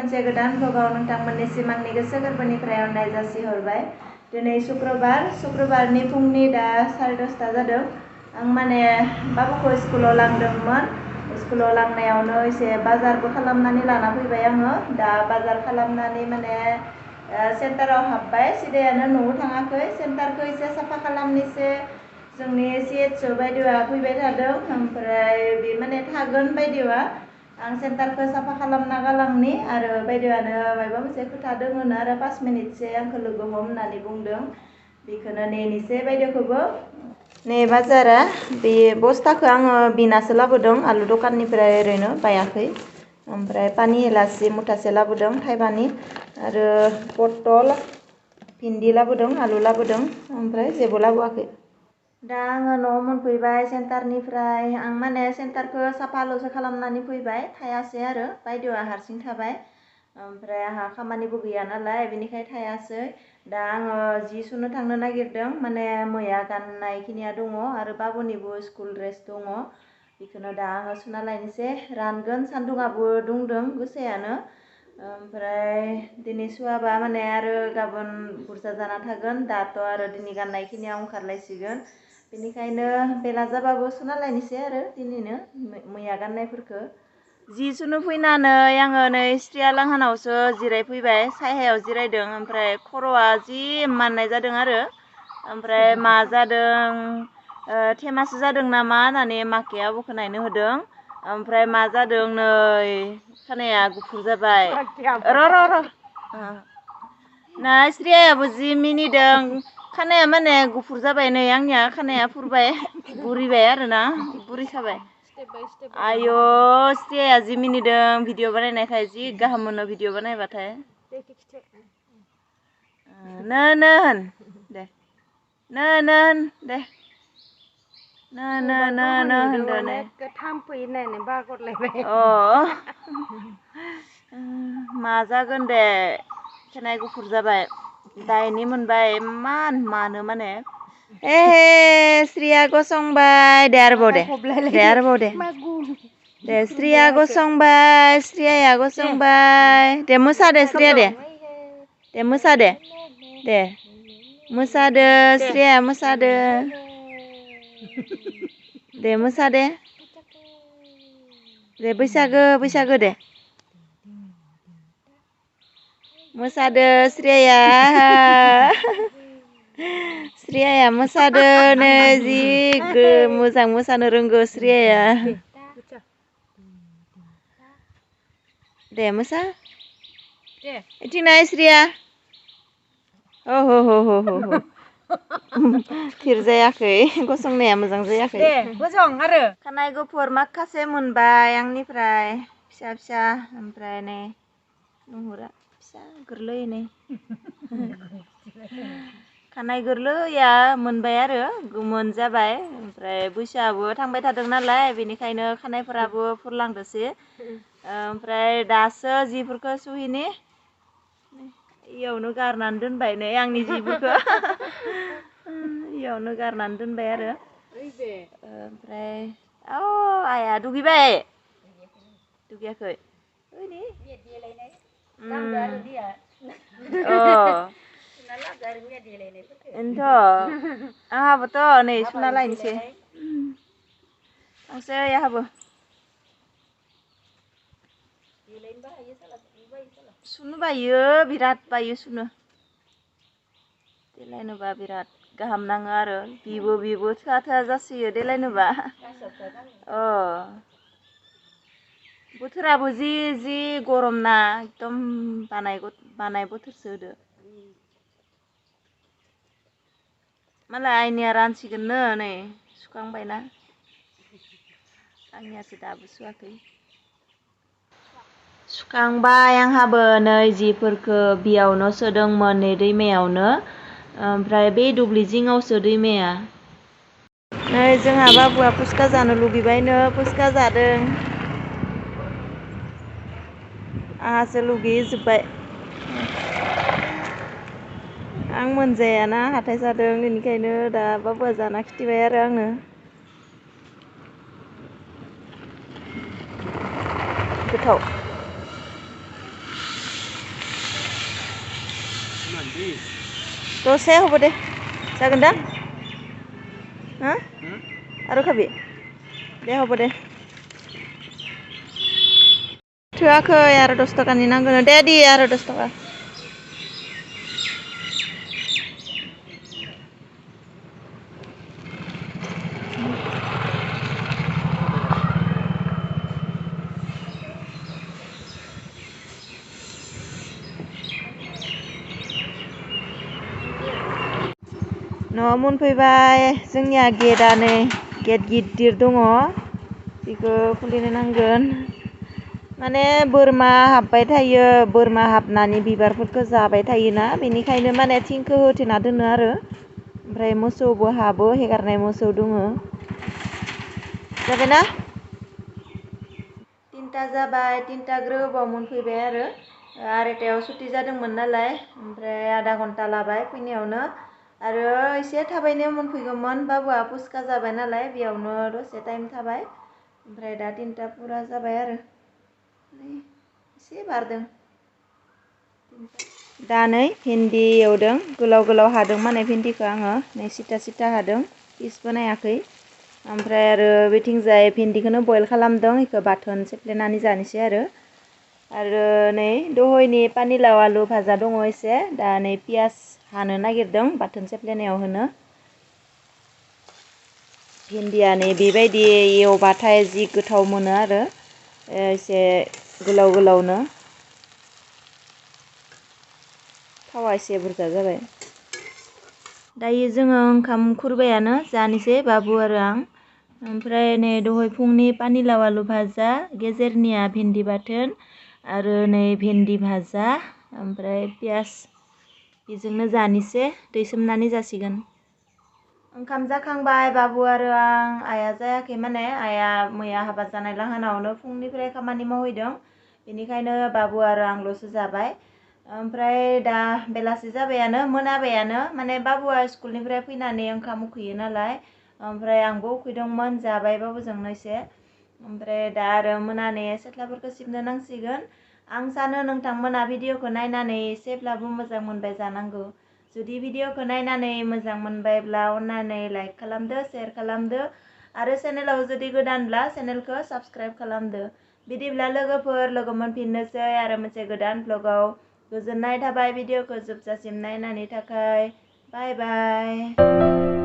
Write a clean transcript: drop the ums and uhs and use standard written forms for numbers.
मोनसे गोदान भ्लगाव नोंथांमोननिसिम आंनि गोसो गोरबोनिफ्राय अननाय जासिहरबाय। दिनै शुक्रबारनि फुंनि दा 10:30 जादों। आं माने बाबुखौ स्कुलाव लांदोंमोन। स्कुलाव लांनायावनो एसे बाजारबो खालामनानै लाना फैबाय आङो। दा बाजार खालामनानै माने सेन्टाराव हाबबाय। सिदायानो न'आव थाङाखै। सेन्टारखौ एसे साफा खालामनोसो जोंनि CHO बायदेवा फैबाय थादों। ओमफ्राय बे माने थागोन बायदेवा। आं सेन्टारखौ साफा खालामना गालांनि आरो बायदेवानो माबा मोनसे खोथा दङनो आरो 5 मिनिटसो आंखौ लोगो हम होननानै बुंदों। बेखौनो नेनोसै बायदेवखौबो। नै बाजारा बे बस्थाखौ आङो बिनासो लाबोदों आलु दखाननिफ्राय ओरैनो बायाखै। ओमफ्राय पानि हेलासि मुथासे लाबोदों थाइबानि आरो पटल भिन्दि लाबोदों आलु लाबोदों ओमफ्राय जेबो लाबोआखै। दा आङो न'आव मोनफैबाय सेन्टारनिफ्राय। आं माने सेन्टारखौ साफाल'सो खालामनानै फैबाय थायासै आरो बायदेवा हारसिं थाबाय। ओमफ्राय आंहा खामानिबो गैया नालाय बेनिखायनो थायासै। दा आङो जि सुनो थांनो नागिरदों। माने मैया गाननाय खिनिया दङ आरो बाबुनिबो स्कुल ड्रेस दङ। बेखौनो दा आङो सुना लायनोसै। रानगोन सान्दुङाबो दुंदों गोसायानो। ओमफ्राय दिनै सुवाबा माने आरो गाबोन बुरजा जाना थागोन। दाथ' आरो दिनै गाननाय खिनिया ओंखारलायसिगोन। बेनिखायनो बेला जाबाबो सुना लायनोसै आरो दिनैनो मैया गाननायफोरखौ। जि सुनो फैनानै आङो नै स्त्रिया लांहानावसो जिरायफैबाय। सायहायाव जिरायदों। ओमफ्राय खर'आ जि माननाय जादों आरो। ओमफ्राय मा जादों थेमासो जादों नामा होननानै माके आबौखौ नायनो होदों। ओमफ्राय मा जादों नै खानाया गुफुर जाबाय। र' ना स्त्रियाबो जि मिनिदों। खानाया माने गुफुर जाबाय नै आंनिया खानाया फुरबाय बुरिबाय आरोना बुरिखाबाय। आय' स्त्रिया जि मिनिदों भिडिअ बानायनायखाय जि गाहाम मोनो भिडिअ बानायबाथाय। नो होन दे नो होन दे नो होनदो नै थाम्फै होननानै बागरलायबाय। मा जागोन दे खानाय गुफुर जाबाय। दायनि मोनबाय इमान मानो माने स्त्रिया गसंबाय दे आरोबाव दे स्त्रिया गसंबाय स्त्रियाया गसंबाय दे मोसादो स्त्रिया दे मोसादो दे मोसादो स्त्रियाया मोसादो दे मोसादे दे बैसागो दे मोसादो स्त्रियाया मोसादो नै जि मोजां मोसानो रोंगौ स्त्रियाया। दे मोसा इथिं नाय स्त्रिया थिर जायाखै गसंनाया मोजां जायाखै। दे गसं आरो खानाय गुफुर माखासे मोनबाय आंनिफ्राय फिसा फिसा। ओमफ्राय नै नुहुरा फिसा गोरलै नै खानाय गोरलैया मोनबाय आरो गोमोन जाबाय। ओमफ्राय बैसोआबो थांबाय थादों नालाय बेनिखायनो खानायफोराबो फुरलांदोसै। ओमफ्राय दासो जिफोरखौ सुहैनि इयावनो गारनानै दोनबाय नै आंनि जिफोरखौ इयावनो गारनानै दोनबाय आरो। ओमफ्राय आइया दुगैबाय दुगैयाखै बेनोथ' आंहाबोथ' नै सुना लायनोसै थांसै आंहाबो सुनो बायो बिराद बायो सुनो देलायनोबा बिराद गाहाम नाङो आरो बिबो थोआ जासोयो देलायनोबा। बोथोराबो जि गरम ना एकदम बानाय बोथोरसो होदो। मालाय आइनिया रानसिगोननो नै सुखांबायना आंनियासो दाबो सुवाखै। सुखांबाय आंहाबो नै जिफोरखौ बियावनो सोदोंमोन नै दैमायावनो। ओमफ्राय बे दुब्लि जिङावसो दैमाया। नै जोंहा बाबुआ फुसका जानो लुगैबायनो फुसका जादों। आंहासो लुगैजोब्बाय। आं मोनजायाना हाथाय जादों बेनिखायनो दा बाबुआ जाना खिथिबाय आरो आंनो। गोथाव दसे हबो दे जागोन दां हा आरो खाबि दे हबो दे थोआखै आरो 10 टाकानि नांगोन दे दि आरो 10 टाका न' मोनफैबाय जोंनिया गेटआ नै गेट गिदिर दङ बेखौ खुलिनो नांगोन माने बोरमा हाबबाय थायो बोरमा हाबनानै बिबारफोरखौ जाबाय थायोना बेनिखायनो माने थिंखौ होथेना दोनो आरो ओमफ्राय मोसौबो हाबो हेगारनाय मोसौ दङ जाबायना 3टा जाबाय 3टा ग्रोबाव मोनफैबाय आरो 2टायाव सुटि जादोंमोन नालाय ओमफ्राय आधा घन्टा लाबाय फैनायावनो आरो एसे थाबैनो मोनफैगौमोन बाबुआ पुस्का जाबाय नालाय बेयावनो दसे टाइम थाबाय ओमफ्राय दा 3टा पुरा जाबाय आरो एसे बारदों दा नै भिन्दि एवदों गोलाव गोलाव हादों माने भिन्दिखौ आङो नै सिथा सिथा हादों पिस बानायाखै ओमफ्राय आरो बेथिंजाय भिन्दिखौनो बयल खालामदों बेखौ बाथोन सेफ्लेनानै जानोसै आरो नै दहयनि पानिलाव आलु भाजा दङ एसे दा नै पियास हानो नागिरदों बाथोन सेफ्लेनायाव होनो भिन्दिया नै बेबायदि एवबाथाय जि गोथाव मोनो आरो एसे गोलाव गोलावनो थावा एसे बुरजा जाबाय दायो जोङो ओंखाम खुरबायानो जानोसै बाबु आरो आं ओमफ्राय नै दहाय फुंनि पानिलाव आलु भाजा गेजेरनिया भिन्दि बाथोन आरो नै भिन्दि भाजा ओमफ्राय पियास बेजोंनो जानोसै दै सोमनानै जासिगोन ओंखाम जाखांबाय बाबु आरो आं आइया जायाखै माने आइया मैया हाबा जानाय लाहानावनो फुंनिफ्राय खामानि मावहैदों बेनिखायनो बाबु आरो आंल'सो जाबाय ओमफ्राय दा बेलासि जाबायानो मोनाबायानो माने बाबुआ स्कुलनिफ्राय फैनानै ओंखाम उखैयो नालाय ओमफ्राय आंबो उखैदोंमोन जाबाय बाबुजोंनो एसे ओमफ्राय दा आरो मोनानि सेथ्लाफोरखौ सिबनो नांसिगोन आं सानो नोंथांमोना भिडिअखौ नायनानै एसेब्लाबो मोजां मोनबाय जानांगौ जुदि भिडिअखौ नायनानै मोजां मोनबायब्ला अन्नानै लाइक खालामदो शेयार खालामदो आरो चेनेलाव जुदि गोदानब्ला चेनेलखौ साबस्क्राइब खालामदो बिदिब्ला लोगोफोर लोगो मोनफिननोसै आरो मोनसे गोदान भ्लगाव गोजोननाय थाबाय भिडिअखौ जोबजासिम नायनायनि थाखाय बाय बाय